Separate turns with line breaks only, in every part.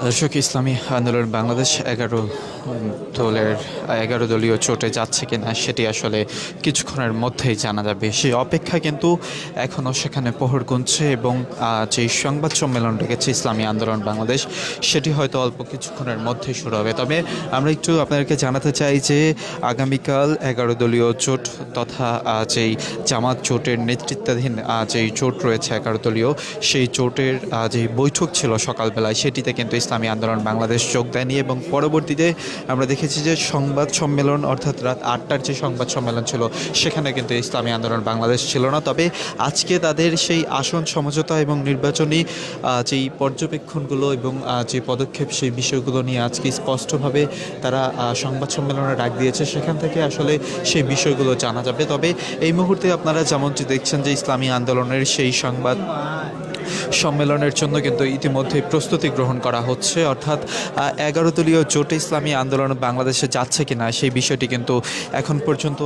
দর্শক, ইসলামী আন্দোলন বাংলাদেশ 11 দলীয় জোটে যাচ্ছে কিনা সেটি আসলে কিছুক্ষণের মধ্যেই জানা যাবে। সেই অপেক্ষা কিন্তু এখনও সেখানে প্রহর গুনছে এবং যেই সংবাদ সম্মেলন রেখেছে ইসলামী আন্দোলন বাংলাদেশ, সেটি হয়তো অল্প কিছুক্ষণের মধ্যেই শুরু হবে। তবে আমরা একটু আপনাদেরকে জানাতে চাই যে আগামীকাল 11 দলীয় জোট তথা যেই জামাত জোটের নেতৃত্বাধীন যেই জোট রয়েছে 11 দলীয়, সেই জোটের যেই বৈঠক ছিল সকালবেলায়, সেটিতে কিন্তু ইসলামী আন্দোলন বাংলাদেশ যোগ দেয়নি এবং পরবর্তীতে আমরা দেখেছি যে সংবাদ সম্মেলন অর্থাৎ রাত 8টার যে সংবাদ সম্মেলন ছিল সেখানে কিন্তু ইসলামী আন্দোলন বাংলাদেশ ছিল না। তবে আজকে তাদের সেই আসন সমঝোতা এবং নির্বাচনী যেই পর্যবেক্ষণগুলো এবং যে পদক্ষেপ, সেই বিষয়গুলো নিয়ে আজকে স্পষ্টভাবে তারা সংবাদ সম্মেলনে ডাক দিয়েছে। সেখান থেকে আসলে সেই বিষয়গুলো জানা যাবে। তবে এই মুহূর্তে আপনারা যেমনটি দেখছেন যে ইসলামী আন্দোলনের সেই সংবাদ সম্মেলনের জন্য কিন্তু ইতিমধ্যে প্রস্তুতি গ্রহণ করা হচ্ছে, অর্থাৎ 11 দলীয় জোটে ইসলামী আন্দোলন বাংলাদেশে যাচ্ছে কিনা সেই বিষয়টি কিন্তু এখন পর্যন্ত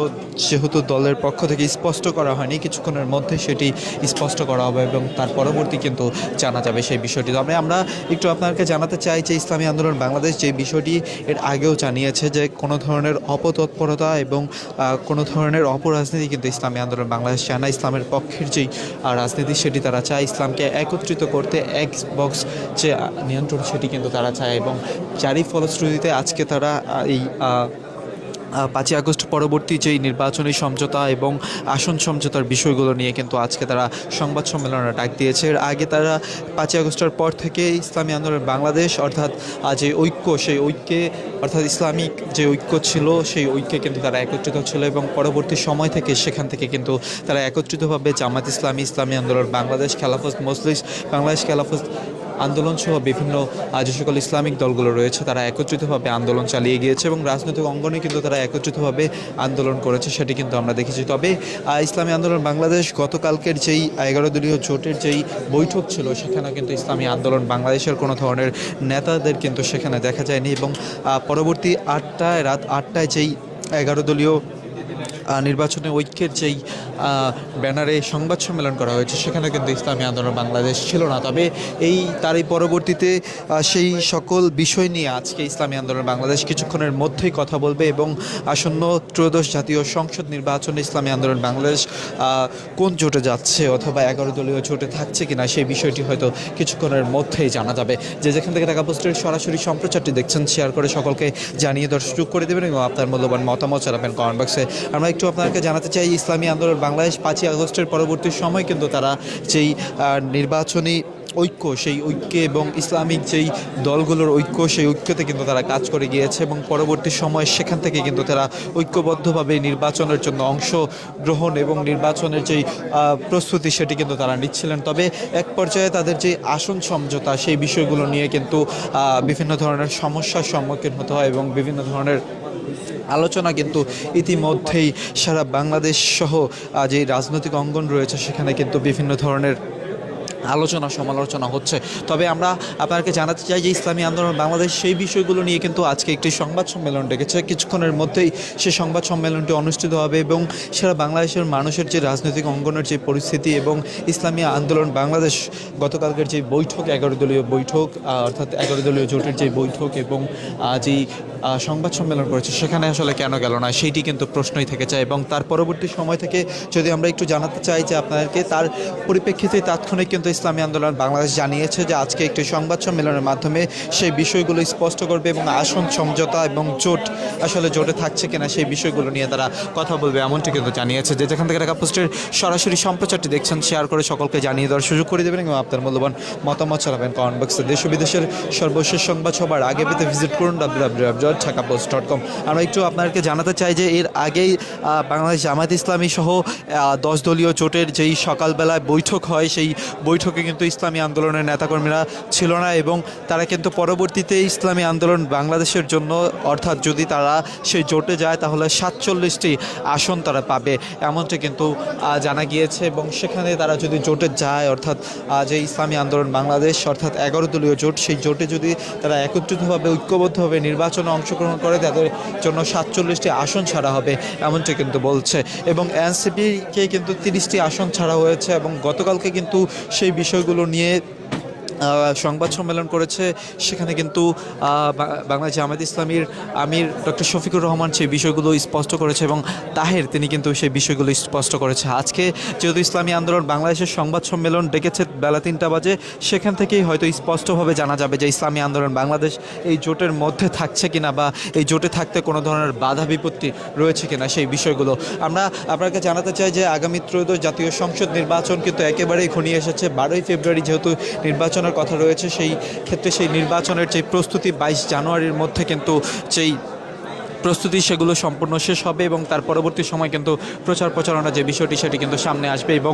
যেহেতু দলের পক্ষ থেকে স্পষ্ট করা হয়নি, কিছুক্ষণের মধ্যে সেটি স্পষ্ট করা হবে এবং তার পরবর্তী কিন্তু জানা যাবে সেই বিষয়টি। তবে আমরা একটু আপনাকে জানাতে চাই যে ইসলামী আন্দোলন বাংলাদেশ যে বিষয়টি এর আগেও জানিয়েছে যে কোনো ধরনের অপতৎপরতা এবং কোনো ধরনের অপরাজনীতি কিন্তু ইসলামী আন্দোলন বাংলাদেশ চায় না। ইসলামের পক্ষের যেই রাজনীতি সেটি তারা চায়, ইসলামকে একত্রিত করতে এক বক্স যে নিয়ন্ত্রণ সেটি কিন্তু তারা চায় এবং যারই ফলশ্রুতিতে আজকে তারা এই 5ই আগস্ট পরবর্তী যেই নির্বাচনী সমঝোতা এবং আসন সমঝোতার বিষয়গুলো নিয়ে কিন্তু আজকে তারা সংবাদ সম্মেলনে ডাক দিয়েছে। এর আগে তারা 5ই আগস্টের পর থেকে ইসলামী আন্দোলন বাংলাদেশ অর্থাৎ যে ঐক্য, সেই ঐক্যে অর্থাৎ ইসলামিক যে ঐক্য ছিল সেই ঐক্যে কিন্তু তারা একত্রিত ছিল এবং পরবর্তী সময় থেকে সেখান থেকে কিন্তু তারা একত্রিতভাবে জামাত ইসলামী, ইসলামী আন্দোলন বাংলাদেশ, খেলাফত মজলিস, বাংলাদেশ খেলাফত আন্দোলন সহ বিভিন্ন যে সকল ইসলামিক দলগুলো রয়েছে তারা একত্রিতভাবে আন্দোলন চালিয়ে গিয়েছে এবং রাজনৈতিক অঙ্গনে কিন্তু তারা একত্রিতভাবে আন্দোলন করেছে, সেটি কিন্তু আমরা দেখেছি। তবে ইসলামী আন্দোলন বাংলাদেশ গতকালকের যেই 11 দলীয় জোটের যেই বৈঠক ছিল সেখানে কিন্তু ইসলামী আন্দোলন বাংলাদেশের কোনো ধরনের নেতাদের কিন্তু সেখানে দেখা যায়নি এবং পরবর্তী রাত 8টায় যেই 11 দলীয় নির্বাচনী ঐক্যের যেই ব্যানারে সংবাদ সম্মেলন করা হয়েছে সেখানে কিন্তু ইসলামী আন্দোলন বাংলাদেশ ছিল না। তবে তারই পরবর্তীতে সেই সকল বিষয় নিয়ে আজকে ইসলামী আন্দোলন বাংলাদেশ কিছুক্ষণের মধ্যেই কথা বলবে এবং আসন্ন ত্রয়োদশ জাতীয় সংসদ নির্বাচনে ইসলামী আন্দোলন বাংলাদেশ কোন জোটে যাচ্ছে অথবা 11 দলীয় জোটে থাকছে কিনা সেই বিষয়টি হয়তো কিছুক্ষণের মধ্যেই জানা যাবে। যেখান থেকে ঢাকা পোস্টের সরাসরি সম্প্রচারটি দেখছেন, শেয়ার করে সকলকে জানিয়ে দেওয়ার সুযোগ করে দেবেন এবং আপনার মূল্যবান মতামত জানাবেন কমেন্ট বক্সে। আমরা একটু আপনাকে জানাতে চাই ইসলামী আন্দোলন বাংলাদেশ 5ই আগস্টের পরবর্তী সময় কিন্তু তারা যেই নির্বাচনী ঐক্য, সেই ঐক্যে এবং ইসলামিক যেই দলগুলোর ঐক্য, সেই ঐক্যতে কিন্তু তারা কাজ করে গিয়েছে এবং পরবর্তী সময় সেখান থেকে কিন্তু তারা ঐক্যবদ্ধভাবে নির্বাচনের জন্য অংশগ্রহণ এবং নির্বাচনের যেই প্রস্তুতি সেটি কিন্তু তারা নিচ্ছিলেন। তবে এক পর্যায়ে তাদের যে আসন সমঝোতা সেই বিষয়গুলো নিয়ে কিন্তু বিভিন্ন ধরনের সমস্যার সম্মুখীন হতে হয় এবং বিভিন্ন ধরনের আলোচনা কিন্তু ইতিমধ্যেই সারা বাংলাদেশ সহ যে রাজনৈতিক অঙ্গন রয়েছে সেখানে কিন্তু বিভিন্ন ধরনের আলোচনা সমালোচনা হচ্ছে। তবে আমরা আপনাকে জানাতে চাই যে ইসলামী আন্দোলন বাংলাদেশ সেই বিষয়গুলো নিয়ে কিন্তু আজকে একটি সংবাদ সম্মেলন ডেকেছে। কিছুক্ষণের মধ্যেই সেই সংবাদ সম্মেলনটি অনুষ্ঠিত হবে এবং সারা বাংলাদেশের মানুষের যে রাজনৈতিক অঙ্গনের যে পরিস্থিতি এবং ইসলামী আন্দোলন বাংলাদেশ গতকালকের যে বৈঠক, 11 দলীয় বৈঠক অর্থাৎ 11 দলীয় জোটের যে বৈঠক এবং যেই সংবাদ সম্মেলন করেছে সেখানে আসলে কেন গেল না সেইটি কিন্তু প্রশ্নই থেকে যায় এবং তার পরবর্তী সময় থেকে যদি আমরা একটু জানাতে চাই যে আপনাদেরকে, তার পরিপ্রেক্ষিতে তাৎক্ষণিক কিন্তু ইসলামী আন্দোলন বাংলাদেশ জানিয়েছে যে আজকে একটি সংবাদ সম্মেলনের মাধ্যমে সেই বিষয়গুলো স্পষ্ট করবে এবং আসন সমঝোতা এবং জোট আসলে জোটে থাকছে কিনা সেই বিষয়গুলো নিয়ে তারা কথা বলবে, এমনটি কিন্তু জানিয়েছে। যেখান থেকে ঢাকা পোস্টের সরাসরি সম্প্রচারটি দেখছেন, শেয়ার করে সকলকে জানিয়ে দেওয়ার সুযোগ করে দেবেন এবং আপনার মূল্যবান মতামত জানাবেন কমেন্ট বক্সে। দেশ ও বিদেশের সর্বশেষ সংবাদ সবার আগে পেতে ভিজিট করুন www.dhakapost.com। আমরা একটু আপনাদেরকে জানাতে চাই যে এর আগেই বাংলাদেশ জামায়াত ইসলামী সহ 10 দলীয় জোটের যেই সকালবেলায় বৈঠক হয় সেই বৈঠকে কিন্তু ইসলামী আন্দোলনের নেতাকর্মীরা ছিল না এবং তারা কিন্তু পরবর্তীতে ইসলামী আন্দোলন বাংলাদেশের জন্য অর্থাৎ যদি তারা সেই জোটে যায় তাহলে 47টি আসন তারা পাবে, এমনটি কিন্তু জানা গিয়েছে এবং সেখানে তারা যদি জোটে যায় অর্থাৎ যে ইসলামী আন্দোলন বাংলাদেশ অর্থাৎ 11 দলীয় জোট, সেই জোটে যদি তারা একত্রিতভাবে ঐক্যবদ্ধভাবে নির্বাচনে অংশগ্রহণ করে তাদের জন্য 47টি আসন ছাড়া হবে, এমনটি কিন্তু বলছে এবং এনসিপিকে কিন্তু 30টি আসন ছাড়া হয়েছে এবং গতকালকে কিন্তু সেই বিষয়গুলো নিয়ে সংবাদ সম্মেলন করেছে, সেখানে কিন্তু বাংলাদেশ জামায়াত ইসলামীর আমির ডক্টর শফিকুর রহমান সেই বিষয়গুলো স্পষ্ট করেছে এবং তাহের তিনি কিন্তু সেই বিষয়গুলো স্পষ্ট করেছে। আজকে যেহেতু ইসলামী আন্দোলন বাংলাদেশের সংবাদ সম্মেলন ডেকেছে বেলা 3টা বাজে, সেখান থেকেই হয়তো স্পষ্টভাবে জানা যাবে যে ইসলামী আন্দোলন বাংলাদেশ এই জোটের মধ্যে থাকছে কিনা বা এই জোটে থাকতে কোনো ধরনের বাধা বিপত্তি রয়েছে কিনা সেই বিষয়গুলো। আমরা আপনাকে জানাতে চাই যে আগামী ত্রয়োদশ জাতীয় সংসদ নির্বাচন কিন্তু একেবারেই ঘনিয়ে এসেছে। 12ই ফেব্রুয়ারি যেহেতু নির্বাচনের কথা রয়েছে, সেই ক্ষেত্রে সেই নির্বাচনের যে প্রস্তুতি 22 জানুয়ারির মধ্যে কিন্তু যেই প্রস্তুতি সেগুলো সম্পূর্ণ শেষ হবে এবং তার পরবর্তী সময় কিন্তু প্রচারণা যে বিষয়টি সেটি কিন্তু সামনে আসবে এবং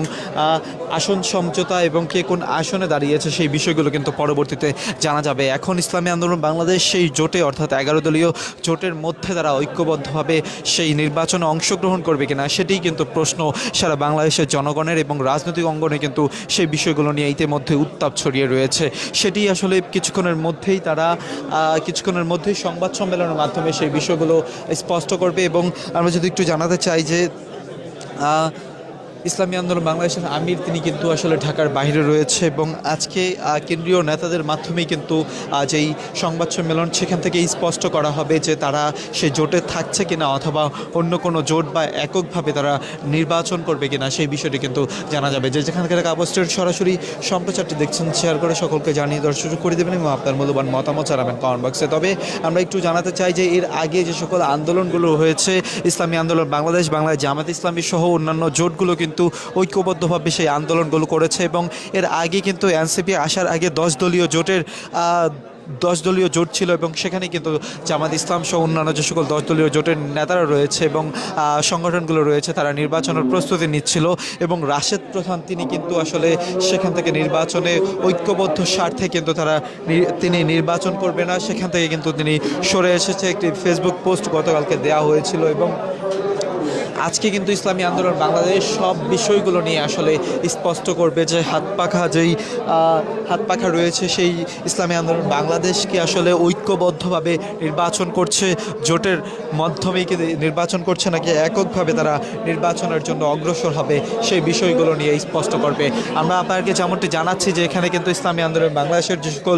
আসন সমঝোতা এবং কে কোন আসনে দাঁড়িয়েছে সেই বিষয়গুলো কিন্তু পরবর্তীতে জানা যাবে। এখন ইসলামী আন্দোলন বাংলাদেশ সেই জোটে অর্থাৎ 11 দলীয় জোটের মধ্যে তারা ঐক্যবদ্ধভাবে সেই নির্বাচনে অংশগ্রহণ করবে কিনা সেটিই কিন্তু প্রশ্ন সারা বাংলাদেশের জনগণের এবং রাজনৈতিক অঙ্গনে কিন্তু সেই বিষয়গুলো নিয়ে ইতিমধ্যে উত্তাপ ছড়িয়ে রয়েছে। সেটি আসলে কিছুক্ষণের মধ্যেই সংবাদ সম্মেলনের মাধ্যমে সেই বিষয়গুলো স্পষ্ট করবে। এবং আমরা যদি একটু জানাতে চাই যে ইসলামী আন্দোলন বাংলাদেশের আমির তিনি কিন্তু আসলে ঢাকার বাইরে রয়েছে এবং আজকে কেন্দ্রীয় নেতাদের মাধ্যমেই কিন্তু যেই সংবাদ সম্মেলন সেখান থেকেই স্পষ্ট করা হবে যে তারা সেই জোটে থাকছে কিনা অথবা অন্য কোনো জোট বা এককভাবে তারা নির্বাচন করবে কিনা সেই বিষয়টি কিন্তু জানা যাবে। যে যেখানকার কাগজটির সরাসরি সম্প্রচারটি দেখছেন শেয়ার করে সকলকে জানিয়ে দেওয়ার সুযোগ করে দেবেন এবং আপনার মূল্যবান মতামত জানাবেন কমেন্ট বক্সে। তবে আমরা একটু জানাতে চাই যে এর আগে যে সকল আন্দোলনগুলো হয়েছে, ইসলামী আন্দোলন বাংলাদেশ জামায়াত ইসলামী সহ অন্যান্য জোটগুলো কিন্তু ঐক্যবদ্ধভাবে সেই আন্দোলনগুলো করেছে এবং এর আগে কিন্তু এনসিপি আসার আগে 10 দলীয় জোট ছিল এবং সেখানে কিন্তু জামাত ইসলাম সহ অন্যান্য যে সকল 10 দলীয় জোটের নেতারা রয়েছে এবং সংগঠনগুলো রয়েছে তারা নির্বাচনের প্রস্তুতি নিচ্ছিল এবং রাশেদ প্রধান তিনি কিন্তু আসলে সেখান থেকে নির্বাচনে ঐক্যবদ্ধ স্বার্থে কিন্তু তিনি নির্বাচন করবে না, সেখান থেকে কিন্তু তিনি সরে এসেছে। একটি ফেসবুক পোস্ট গতকালকে দেওয়া হয়েছিল এবং আজকে কিন্তু ইসলামী আন্দোলন বাংলাদেশ সব বিষয়গুলো নিয়ে আসলে স্পষ্ট করবে যে হাত পাখা রয়েছে সেই ইসলামী আন্দোলন বাংলাদেশকে আসলে ঐক্যবদ্ধভাবে নির্বাচন করছে, জোটের মাধ্যমেই কি নির্বাচন করছে নাকি এককভাবে তারা নির্বাচনের জন্য অগ্রসর হবে সেই বিষয়গুলো নিয়ে স্পষ্ট করবে। আমরা আপনাকে যেমনটি জানাচ্ছি যে এখানে কিন্তু ইসলামী আন্দোলন বাংলাদেশের যে সকল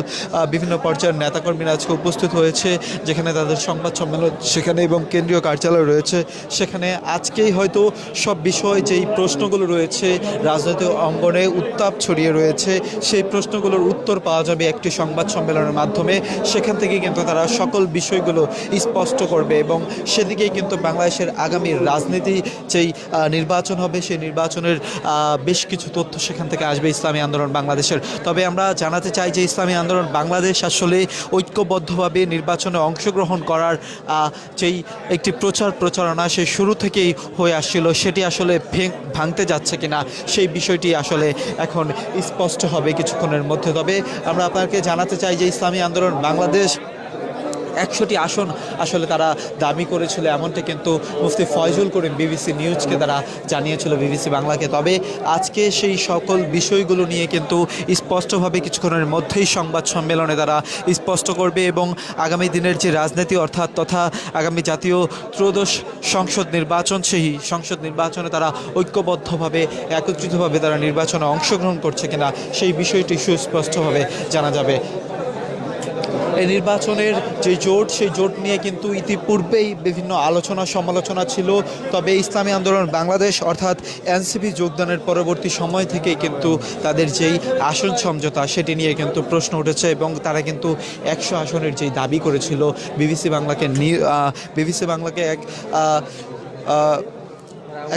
বিভিন্ন পর্যায়ের নেতাকর্মীরা আজকে উপস্থিত হয়েছে, যেখানে তাদের সংবাদ সম্মেলন সেখানে এবং কেন্দ্রীয় কার্যালয় রয়েছে, সেখানে আজকেই হয়তো সব বিষয় যেই প্রশ্নগুলো রয়েছে রাজনৈতিক অঙ্গনে উত্তাপ ছড়িয়ে রয়েছে সেই প্রশ্নগুলোর উত্তর পাওয়া যাবে একটি সংবাদ সম্মেলনের মাধ্যমে। সেখান থেকে কিন্তু তারা সকল বিষয়গুলো স্পষ্ট করবে এবং সেদিকেই কিন্তু বাংলাদেশের আগামী রাজনীতি যেই নির্বাচন হবে সেই নির্বাচনের বেশ কিছু তথ্য সেখান থেকে আসবে ইসলামী আন্দোলন বাংলাদেশের। তবে আমরা জানাতে চাই যে ইসলামী আন্দোলন বাংলাদেশ আসলে ঐক্যবদ্ধভাবে নির্বাচনে অংশগ্রহণ করার যেই একটি প্রচারণা সেই শুরু থেকেই হয়ে আসছিল, সেটি আসলে ভাঙতে যাচ্ছে কিনা সেই বিষয়টি আসলে এখন স্পষ্ট হবে কিছুক্ষণের মধ্যে। তবে আমরা আপনাকে জানাতে চাই যে ইসলামী আন্দোলন বাংলাদেশ 100টি আসন আসলে তারা দাবি করেছিল, এমনটি কিন্তু মুফতি ফয়জুল করিম বিবিসি নিউজকে তারা জানিয়েছিল, বিবিসি বাংলাকে। তবে আজকে সেই সকল বিষয়গুলো নিয়ে কিন্তু স্পষ্টভাবে কিছুক্ষণের মধ্যেই সংবাদ সম্মেলনে তারা স্পষ্ট করবে এবং আগামী দিনের যে রাজনীতি অর্থাৎ তথা আগামী জাতীয় ত্রয়োদশ সংসদ নির্বাচন, সেই সংসদ নির্বাচনে তারা ঐক্যবদ্ধভাবে একত্রিতভাবে তারা নির্বাচনে অংশগ্রহণ করছে কিনা সেই বিষয়টি সুস্পষ্টভাবে জানা যাবে। এই নির্বাচনের যে জোট সেই জোট নিয়ে কিন্তু ইতিপূর্বেই বিভিন্ন আলোচনা সমালোচনা ছিল, তবে ইসলামী আন্দোলন বাংলাদেশ অর্থাৎ এনসিপি যোগদানের পরবর্তী সময় থেকেই কিন্তু তাদের যেই আসন সমঝোতা সেটি নিয়ে কিন্তু প্রশ্ন উঠেছে এবং তারা কিন্তু 100 আসনের যেই দাবি করেছিল বিবিসি বাংলাকে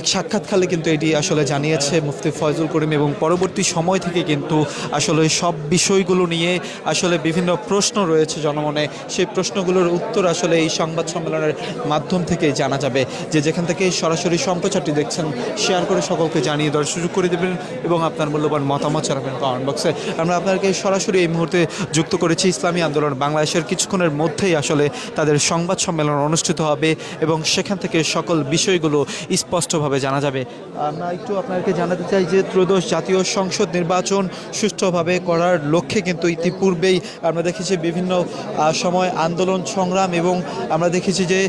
এক সাক্ষাৎকারে কিন্তু এটি আসলে জানিয়েছে মুফতি ফয়জুল করিম এবং পরবর্তী সময় থেকে কিন্তু আসলে সব বিষয়গুলো নিয়ে আসলে বিভিন্ন প্রশ্ন রয়েছে জনমনে, সেই প্রশ্নগুলোর উত্তর আসলে এই সংবাদ সম্মেলনের মাধ্যম থেকে জানা যাবে। যেখান থেকে সরাসরি সম্প্রচারটি দেখছেন শেয়ার করে সকলকে জানিয়ে দেওয়ার সুযোগ করে দেবেন এবং আপনার মূল্যবান মতামত জানাবেন কমেন্ট বক্সে। আমরা আপনাকে সরাসরি এই মুহূর্তে যুক্ত করেছি ইসলামী আন্দোলন বাংলাদেশের কিছুক্ষণের মধ্যেই আসলে তাদের সংবাদ সম্মেলন অনুষ্ঠিত হবে এবং সেখান থেকে সকল বিষয়গুলো স্পষ্টভাবে জানা যাবে। আমরা একটু আপনাকে জানাতে চাই যে ত্রয়োদশ জাতীয় সংসদ নির্বাচন সুষ্ঠুভাবে করার লক্ষ্যে কিন্তু ইতিপূর্বেই আমরা দেখেছি বিভিন্ন সময় আন্দোলন সংগ্রাম এবং আমরা দেখেছি যে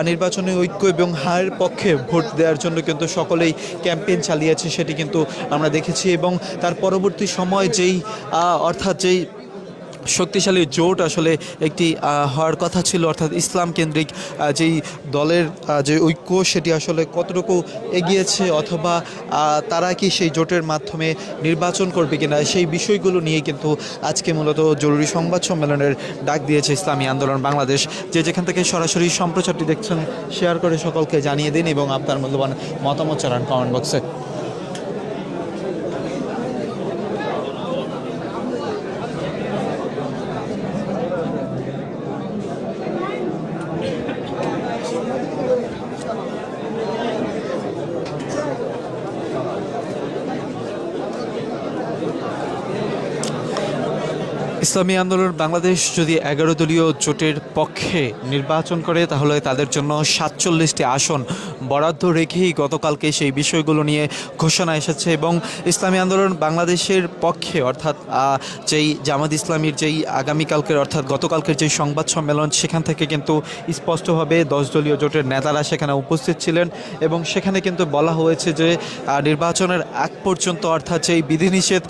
নির্বাচনে ঐক্য এবং হারের পক্ষে ভোট দেওয়ার জন্য কিন্তু সকলেই ক্যাম্পেইন চালিয়েছে, সেটি কিন্তু আমরা দেখেছি এবং তার পরবর্তী সময় যেই শক্তিশালী জোট আসলে একটি হওয়ার কথা ছিল, অর্থাৎ ইসলাম কেন্দ্রিক যেই দলের যে ঐক্য সেটি আসলে কতটুকু এগিয়েছে, অথবা তারা কি সেই জোটের মাধ্যমে নির্বাচন করবে কিনা, সেই বিষয়গুলো নিয়ে কিন্তু আজকে মূলত জরুরি সংবাদ সম্মেলনের ডাক দিয়েছে ইসলামী আন্দোলন বাংলাদেশ। যে যেখান থেকে সরাসরি সম্প্রচারটি দেখছেন শেয়ার করে সকলকে জানিয়ে দিন এবং আপনার মূল্যবান মতামত জানান কমেন্ট বক্সে। ইসলামী আন্দোলন বাংলাদেশ যদি 11 দলীয় জোটের পক্ষে নির্বাচন করে তাহলে তাদের জন্য 47টি আসন বরাদ্দ রেখেই গতকালকে সেই বিষয়গুলো নিয়ে ঘোষণা এসেছে। এবং ইসলামী আন্দোলন বাংলাদেশের পক্ষে অর্থাৎ যেই জামাত ইসলামীর যেই আগামীকালকের অর্থাৎ গতকালকের যেই সংবাদ সম্মেলন সেখান থেকে কিন্তু স্পষ্টভাবে 10 দলীয় জোটের নেতারা সেখানে উপস্থিত ছিলেন এবং সেখানে কিন্তু বলা হয়েছে যে নির্বাচনের আগ পর্যন্ত অর্থাৎ যেই বিধিনিষেধ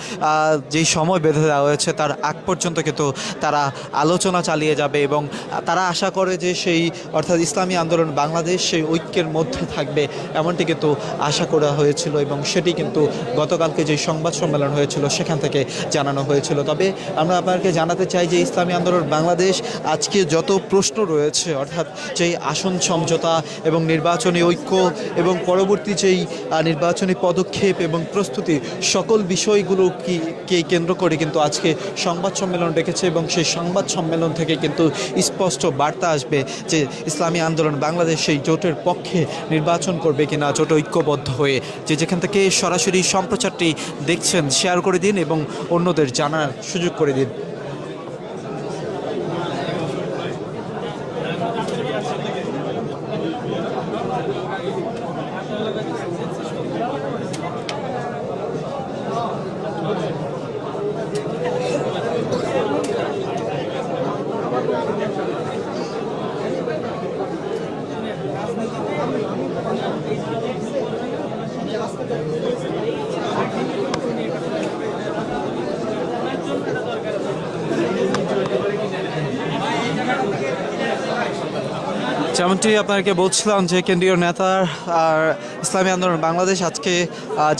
যেই সময় বেঁধে দেওয়া হয়েছে তার আগ পর্যন্ত কিন্তু তারা আলোচনা চালিয়ে যাবে এবং তারা আশা করে যে সেই অর্থাৎ ইসলামী আন্দোলন বাংলাদেশ সেই ঐক্যের মধ্যে থাকবে, এমনটি কিন্তু আশা করা হয়েছিল এবং সেটি কিন্তু গতকালকে যে সংবাদ সম্মেলন হয়েছিল সেখান থেকে জানানো হয়েছিল। তবে আমরা আপনাকে জানাতে চাই যে ইসলামী আন্দোলন বাংলাদেশ আজকে যত প্রশ্ন রয়েছে অর্থাৎ যেই আসন সমঝোতা এবং নির্বাচনী ঐক্য এবং পরবর্তী যেই নির্বাচনী পদক্ষেপ এবং প্রস্তুতি সকল বিষয়গুলোকে কেন্দ্র করে কিন্তু আজকে সংবাদ সম্মেলন ডেকেছে এবং সেই সংবাদ সম্মেলন থেকে কিন্তু স্পষ্ট বার্তা আসবে যে ইসলামী আন্দোলন বাংলাদেশ সেই জোটের পক্ষে নির্বাচন করবে কিনা জোট ঐক্যবদ্ধ হয়ে। যে যেখান থেকে সরাসরি সম্প্রচারটি দেখছেন শেয়ার করে দিন এবং অন্যদের জানার সুযোগ করে দিন। যেমনটি আপনাকে বলছিলাম যে কেন্দ্রীয় নেতার আর ইসলামী আন্দোলন বাংলাদেশ আজকে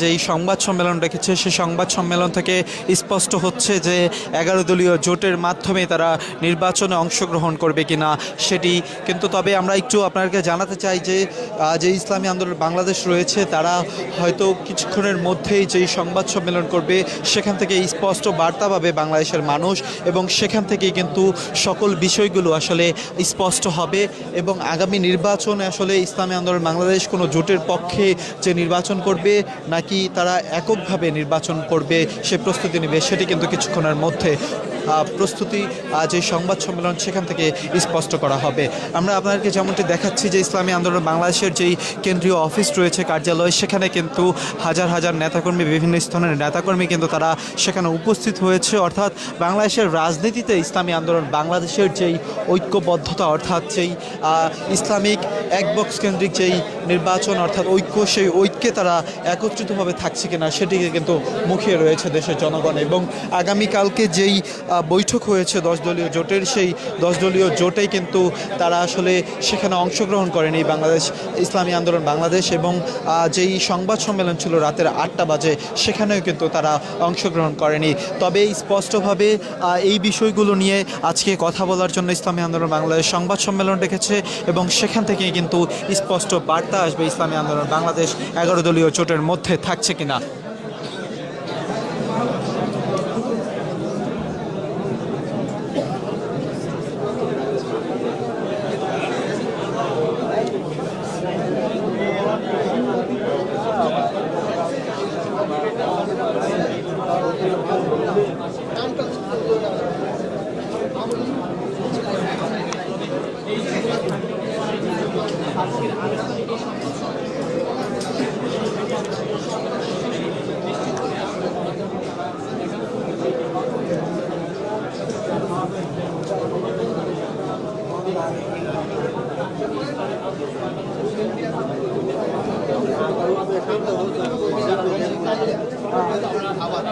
যেই সংবাদ সম্মেলন রেখেছে সেই সংবাদ সম্মেলন থেকে স্পষ্ট হচ্ছে যে 11 দলীয় জোটের মাধ্যমে তারা নির্বাচনে অংশগ্রহণ করবে কিনা সেটি কিন্তু। তবে আমরা একটু আপনাকে জানাতে চাই যে যে ইসলামী আন্দোলন বাংলাদেশ রয়েছে তারা হয়তো কিছুক্ষণের মধ্যেই যেই সংবাদ সম্মেলন করবে সেখান থেকে স্পষ্ট বার্তা পাবে বাংলাদেশের মানুষ এবং সেখান থেকেই কিন্তু সকল বিষয়গুলো আসলে স্পষ্ট হবে এবং আগামী নির্বাচনে আসলে ইসলামী আন্দোলন বাংলাদেশ কোনো জোটের পক্ষে যে নির্বাচন করবে নাকি তারা এককভাবে নির্বাচন করবে সে প্রস্তুতি নেবে সেটি কিন্তু কিছুক্ষণের মধ্যে প্রস্তুতি যে সংবাদ সম্মেলন সেখান থেকে স্পষ্ট করা হবে। আমরা আপনাদেরকে যেমনটি দেখাচ্ছি যে ইসলামী আন্দোলন বাংলাদেশের যেই কেন্দ্রীয় অফিস রয়েছে কার্যালয় সেখানে কিন্তু হাজার হাজার নেতাকর্মী বিভিন্ন স্থানের নেতাকর্মী কিন্তু তারা সেখানে উপস্থিত হয়েছে। অর্থাৎ বাংলাদেশের রাজনীতিতে ইসলামী আন্দোলন বাংলাদেশের যেই ঐক্যবদ্ধতা অর্থাৎ যেই ইসলামিক এক বক্স কেন্দ্রিক যেই নির্বাচন অর্থাৎ ঐক্য সেই ঐক্যে তারা একত্রিতভাবে থাকছে কিনা সেটিকে কিন্তু মুখিয়ে রয়েছে দেশের জনগণ। এবং আগামীকালকে যেই বৈঠক হয়েছে 10 দলীয় জোটের সেই 10 দলীয় জোটেই কিন্তু তারা আসলে সেখানে অংশগ্রহণ করেনি বাংলাদেশ ইসলামী আন্দোলন বাংলাদেশ এবং যেই সংবাদ সম্মেলন ছিল রাতের 8টা বাজে সেখানেও কিন্তু তারা অংশগ্রহণ করেনি। তবে স্পষ্টভাবে এই বিষয়গুলো নিয়ে আজকে কথা বলার জন্য ইসলামী আন্দোলন বাংলাদেশ সংবাদ সম্মেলন রেখেছে এবং সেখান থেকে কিন্তু স্পষ্ট বার্তা আসবে ইসলামী আন্দোলন বাংলাদেশ 11 দলীয় জোটের মধ্যে থাকছে কিনা। আবার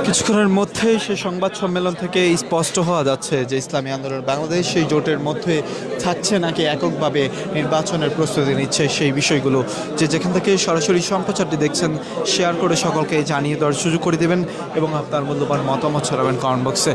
কিছুক্ষণের মধ্যেই সেই সংবাদ সম্মেলন থেকে স্পষ্ট হওয়া যাচ্ছে যে ইসলামী আন্দোলন বাংলাদেশ সেই জোটের মধ্যে থাকছে নাকি এককভাবে নির্বাচনের প্রস্তুতি নিচ্ছে, সেই বিষয়গুলো যে যেখান থেকে সরাসরি সম্প্রচারটি দেখছেন শেয়ার করে সকলকে জানিয়ে দেওয়ার সুযোগ করে দেবেন এবং আপনার মূল্যবান মতামত ছড়াবেন কমেন্ট বক্সে।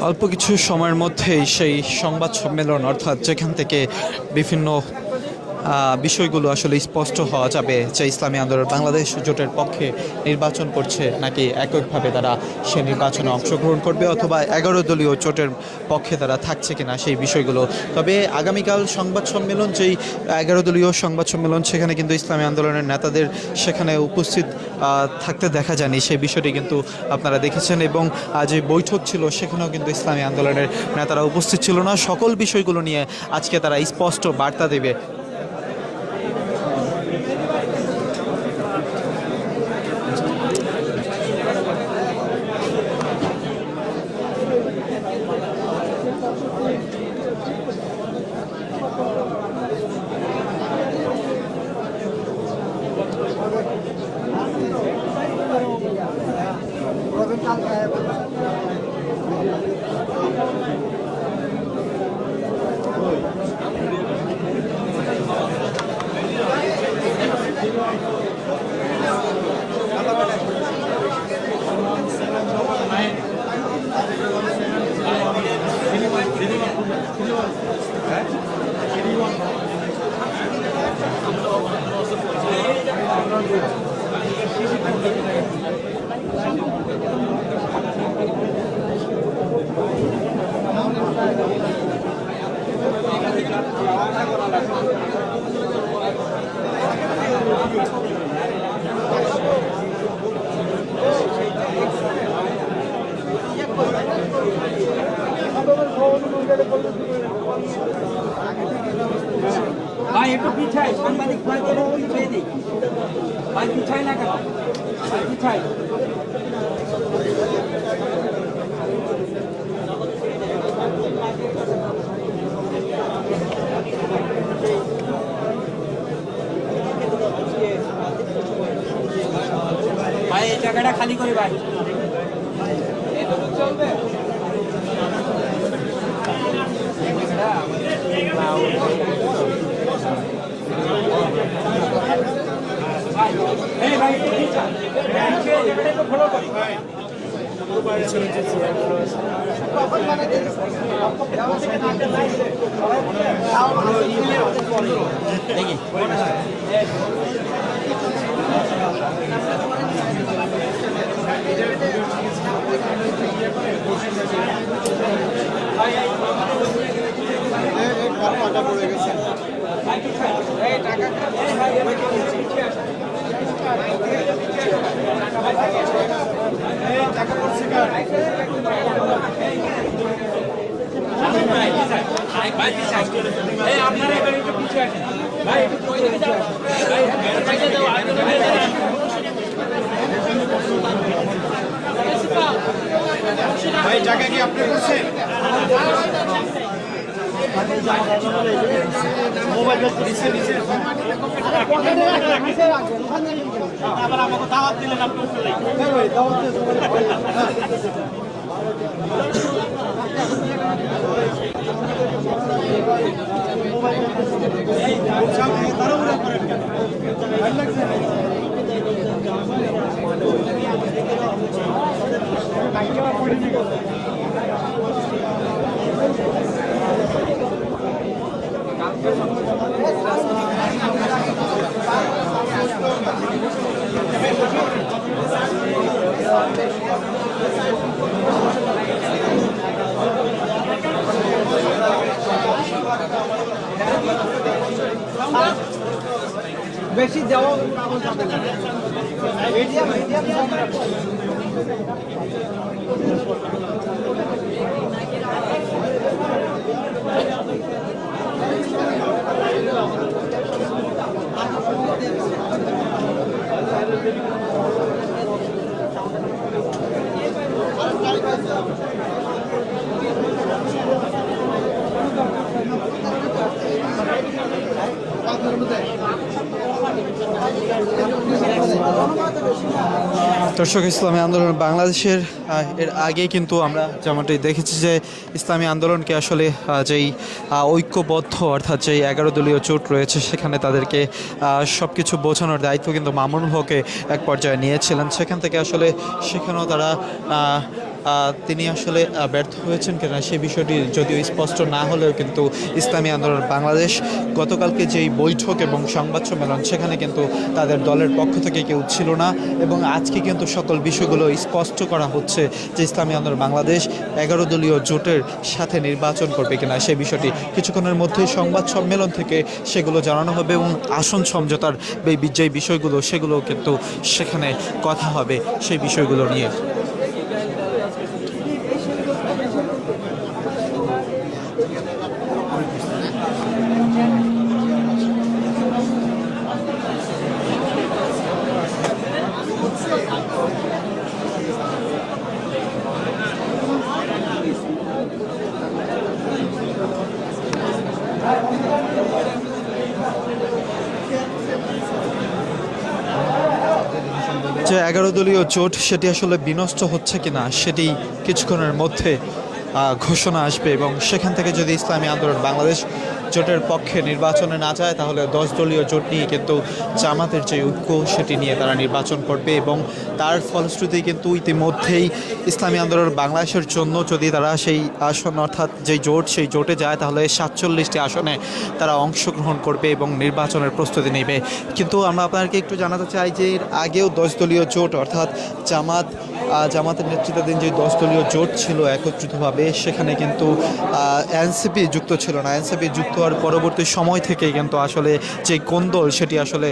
অল্প কিছু সময়ের মধ্যেই সেই সংবাদ সম্মেলন অর্থাৎ যেখান থেকে বিভিন্ন বিষয়গুলো আসলে স্পষ্ট হওয়া যাবে যে ইসলামী আন্দোলন বাংলাদেশ জোটের পক্ষে নির্বাচন করছে নাকি এককভাবে তারা সে নির্বাচনে অংশগ্রহণ করবে অথবা 11 দলীয় জোটের পক্ষে তারা থাকছে কিনা সেই বিষয়গুলো। তবে আগামীকাল সংবাদ সম্মেলন যেই 11 দলীয় সংবাদ সম্মেলন সেখানে কিন্তু ইসলামী আন্দোলনের নেতাদের সেখানে উপস্থিত থাকতে দেখা যায়নি, সেই বিষয়টি কিন্তু আপনারা দেখেছেন এবং যে বৈঠক ছিল সেখানেও কিন্তু ইসলামী আন্দোলনের নেতারা উপস্থিত ছিল না। সকল বিষয়গুলো নিয়ে আজকে তারা স্পষ্ট বার্তা দেবে।
ভাই একটু পিছাই, সাংবাদিক ভাইদের পিছিয়ে দিই ভাই, পিছাই না কেন ভাই, পিছাই। ভাই এই জায়গাটা খালি করি ভাই, চলবে ভাই, ফলো করি ভাই। আপনারা এবার একটু পিছিয়ে আসেন ভাই, একটু
আবার আমাকে দাওয়াত দিলেন আপনি
বেশি দেওয়া যাবে না মিডিয়াম মিডিয়াম
দর্শক, ইসলামী আন্দোলন বাংলাদেশের এর আগে কিন্তু আমরা যেমনটি দেখেছি যে ইসলামী আন্দোলনকে আসলে যেই ঐক্যবদ্ধ অর্থাৎ যেই 11 দলীয় জোট রয়েছে সেখানে তাদেরকে সব কিছু বোঝানোর দায়িত্ব কিন্তু মামুনুল হককে এক পর্যায়ে নিয়েছিলেন। সেখান থেকে আসলে সেখানেও তারা তিনি আসলে ব্যর্থ হয়েছেন কিনা সেই বিষয়টি যদিও স্পষ্ট না হলেও কিন্তু ইসলামী আন্দোলন বাংলাদেশ গতকালকে যেই বৈঠক এবং সংবাদ সম্মেলন সেখানে কিন্তু তাদের দলের পক্ষ থেকে কেউ ছিল না এবং আজকে কিন্তু সকল বিষয়গুলো স্পষ্ট করা হচ্ছে যে ইসলামী আন্দোলন বাংলাদেশ 11 দলীয় জোটের সাথে নির্বাচন করবে কিনা সেই বিষয়টি কিছুক্ষণের মধ্যেই সংবাদ সম্মেলন থেকে সেগুলো জানানো হবে এবং আসন সমঝোতার যে বিষয়গুলো সেগুলো কিন্তু সেখানে কথা হবে সেই বিষয়গুলো নিয়ে। যে 11 দলীয় জোট সেটি আসলে বিনষ্ট হচ্ছে কিনা সেটি কিছুক্ষণের মধ্যে ঘোষণা আসবে এবং সেখান থেকে যদি ইসলামী আন্দোলন বাংলাদেশ জোটের পক্ষে নির্বাচনে না যায় তাহলে 10 দলীয় জোট নিয়ে কিন্তু জামাতের যে ঐক্য সেটি নিয়ে তারা নির্বাচন করবে এবং তার ফলশ্রুতি কিন্তু ইতিমধ্যেই ইসলামী আন্দোলন বাংলাদেশের জন্য যদি তারা সেই আসন অর্থাৎ যেই জোট সেই জোটে যায় তাহলে 47টি আসনে তারা অংশগ্রহণ করবে এবং নির্বাচনের প্রস্তুতি নেবে। কিন্তু আমরা আপনাদেরকে একটু জানাতে চাই যে এর আগেও 10 দলীয় জোট অর্থাৎ জামাতের নেতৃত্বাধীন যে 10 দলীয় জোট ছিল একত্রিতভাবে সেখানে কিন্তু এনসিপি যুক্ত ছিল না। এনসিপি যুক্ত হওয়ার পরবর্তী সময় থেকে কিন্তু আসলে যে কোন্দল সেটি আসলে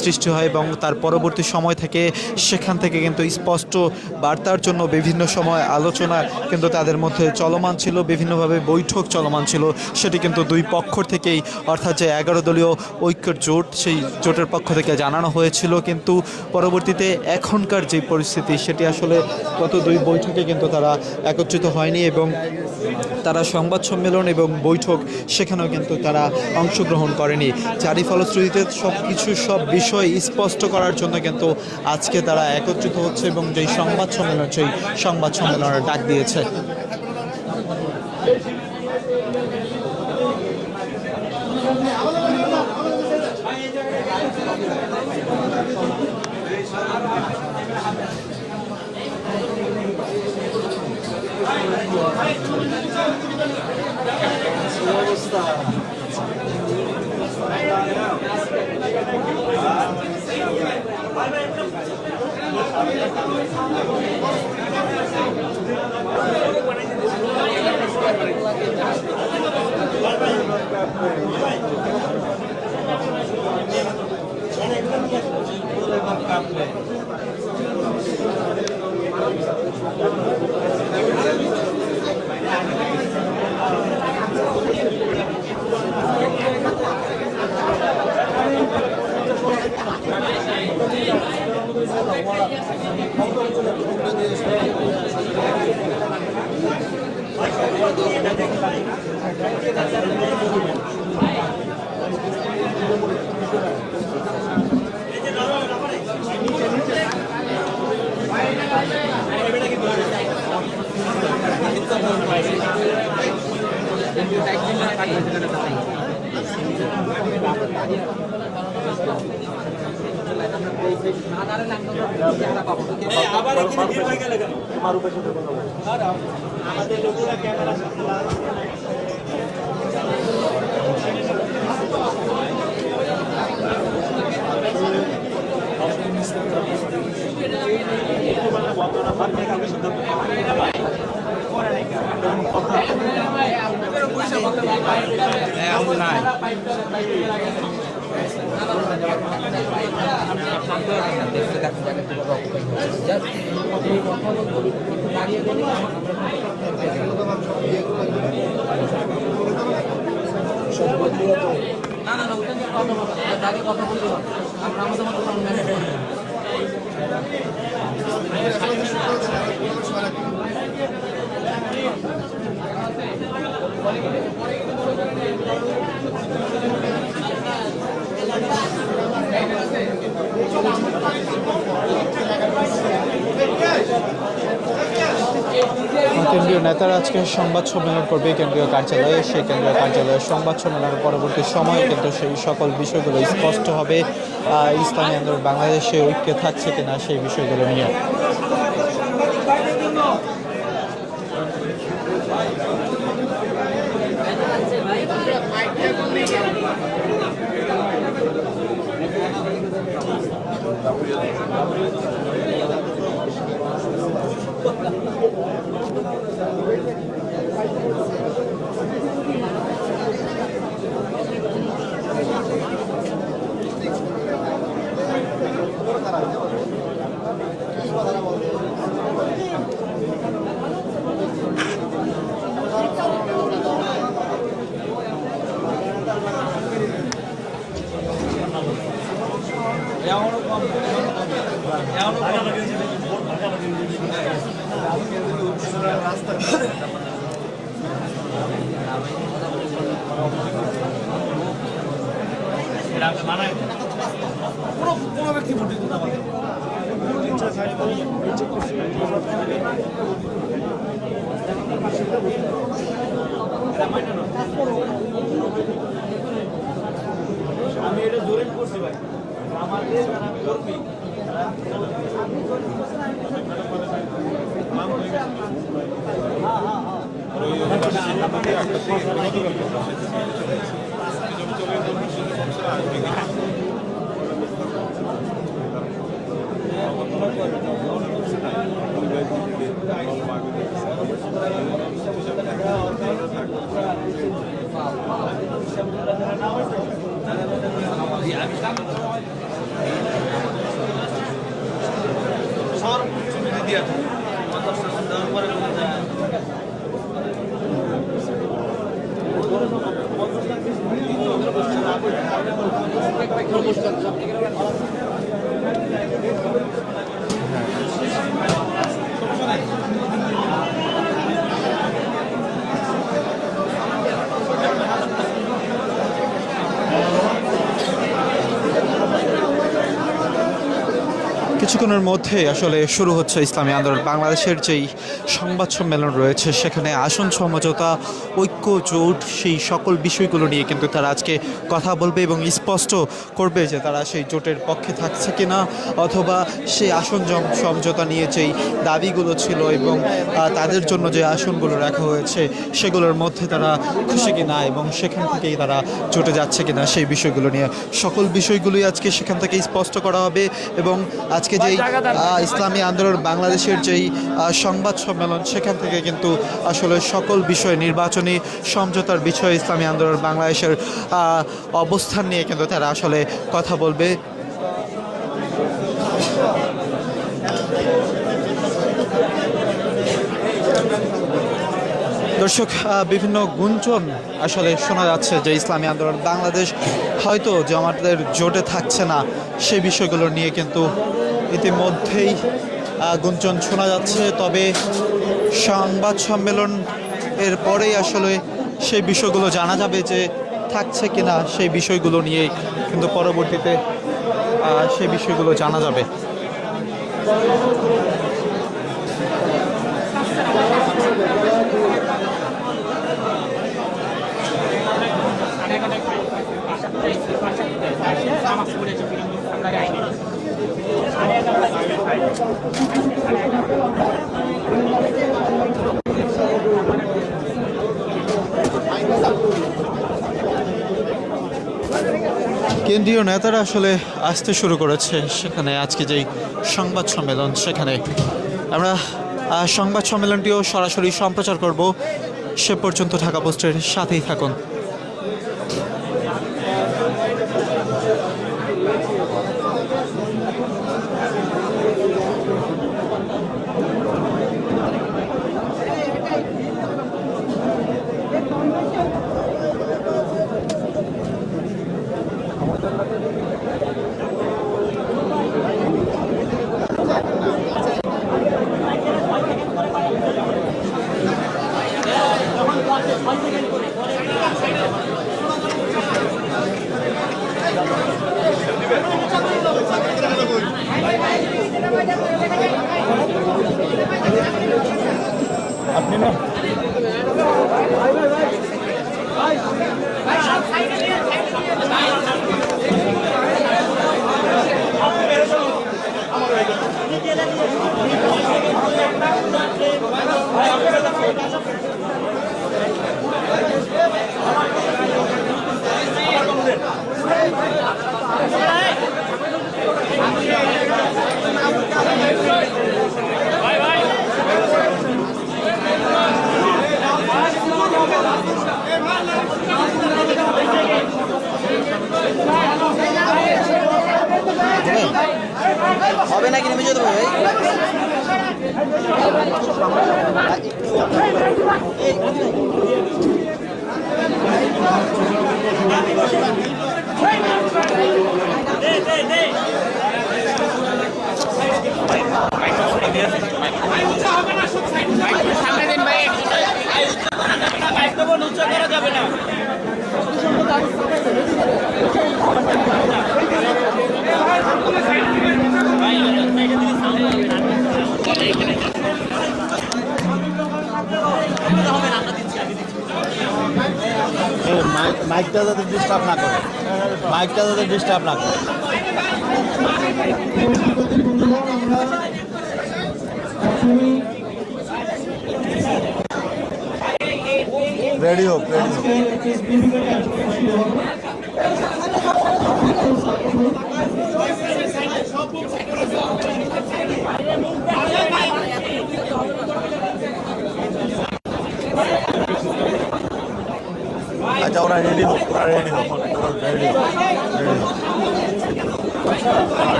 সৃষ্টি হয় এবং তার পরবর্তী সময় থেকে সেখান থেকে কিন্তু স্পষ্ট বার্তার জন্য বিভিন্ন সময় আলোচনা কিন্তু তাদের মধ্যে চলমান ছিল, বিভিন্নভাবে বৈঠক চলমান ছিল। সেটি কিন্তু দুই পক্ষ থেকেই অর্থাৎ যে 11 দলীয় ঐক্যের জোট সেই জোটের পক্ষ থেকে জানানো হয়েছিল, কিন্তু পরবর্তীতে এখনকার যে পরিস্থিতি সেটি আসলে গত দুই বৈঠকে কিন্তু তারা একত্রিত হয়নি এবং তারা সংবাদ সম্মেলন এবং বৈঠক সেখানেও কিন্তু তারা অংশগ্রহণ করেনি। যারই ফলশ্রুতিতে সব বিষয় স্পষ্ট করার জন্য কিন্তু আজকে তারা একত্রিত হচ্ছে এবং যেই সংবাদ সম্মেলনের ডাক দিয়েছে।
আবার এখানে ভিড় হয়ে গেল কেন? আমাদের লোকেরা ক্যামেরা
কেন্দ্রীয় নেতারা আজকে সংবাদ সম্মেলন করবে কেন্দ্রীয় কার্যালয়ে। সেই কেন্দ্রীয় কার্যালয়ের সংবাদ সম্মেলনের পরবর্তী সময়ে কিন্তু সেই সকল বিষয়গুলো স্পষ্ট হবে। ইসলামী আন্দোলন বাংলাদেশে ঐক্যে থাকছে কিনা সেই বিষয়গুলো নিয়ে। আমি এটা জোরে করছি ভাই আমাদের কর্মী কিছুক্ষণের মধ্যে আসলে শুরু হচ্ছে ইসলামী আন্দোলন বাংলাদেশের যেই সংবাদ সম্মেলন রয়েছে, সেখানে আসন সমঝোতা, ঐক্য, জোট, সেই সকল বিষয়গুলো নিয়ে কিন্তু তারা আজকে কথা বলবে এবং স্পষ্ট করবে যে তারা সেই জোটের পক্ষে থাকছে কিনা, অথবা সেই আসন সমঝোতা নিয়ে যেই দাবিগুলো ছিল এবং তাদের জন্য যে আসনগুলো রাখা হয়েছে সেগুলোর মধ্যে তারা খুশি কিনা এবং সেখান থেকেই তারা জোটে যাচ্ছে কিনা সেই বিষয়গুলো নিয়ে সকল বিষয়গুলোই আজকে সেখান থেকে স্পষ্ট করা হবে। এবং আজকে যেই ইসলামী আন্দোলন বাংলাদেশের যেই সংবাদ সম্মেলন, সেখান থেকে কিন্তু আসলে সকল বিষয়, নির্বাচনী সমঝোতার বিষয়ে ইসলামী আন্দোলন বাংলাদেশের অবস্থান নিয়ে কিন্তু তারা আসলে কথা বলবে। দর্শক, বিভিন্ন গুঞ্জন আসলে শোনা যাচ্ছে যে ইসলামী আন্দোলন বাংলাদেশ হয়তো জামাতের জোটে থাকছে না, সেই বিষয়গুলো নিয়ে কিন্তু ইতিমধ্যেই গুঞ্জন শোনা যাচ্ছে। তবে সংবাদ সম্মেলন এরপরেই আসলে সেই বিষয়গুলো জানা যাবে যে থাকছে কিনা, সেই বিষয়গুলো নিয়েই কিন্তু পরবর্তীতে সেই বিষয়গুলো জানা যাবে। কেন্দ্রীয় নেতারা আসলে আসতে শুরু করেছে সেখানে। আজকে যেই সংবাদ সম্মেলন, সেখানে আমরা সংবাদ সম্মেলনটিও সরাসরি সম্প্রচার করব। সে পর্যন্ত ঢাকা পোস্টের সাথেই থাকুন।
হবে নাকি নেমে যেতে হবে
উচ্চ করা যাবে না।
মাইকটা যাতে ডিস্টার্ব না করে, মাইকটা যাতে ডিস্টার্ব না করে। রেডি হোক, রেডি হোক। আচ্ছা, ওরা রেডি হোক, ওরা রেডি হোক, রেডি হোক, রেডি হোক।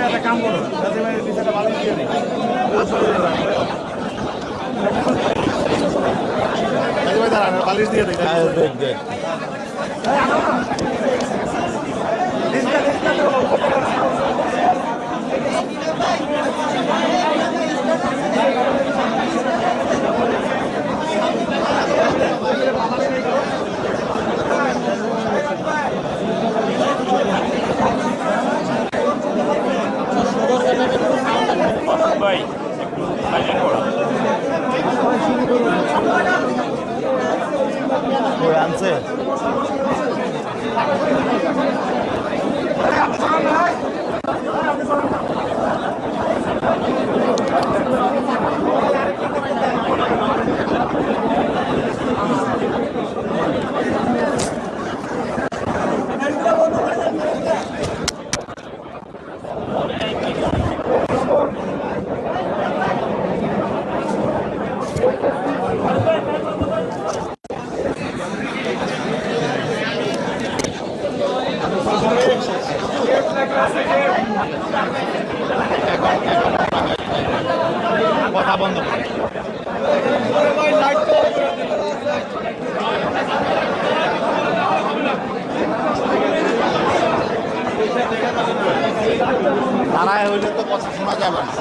একটা কাম করো, বালিশ দিয়ে দেখ। আনছে
দাঁড়ায় হইলে তো কথা শোনা যাবে না।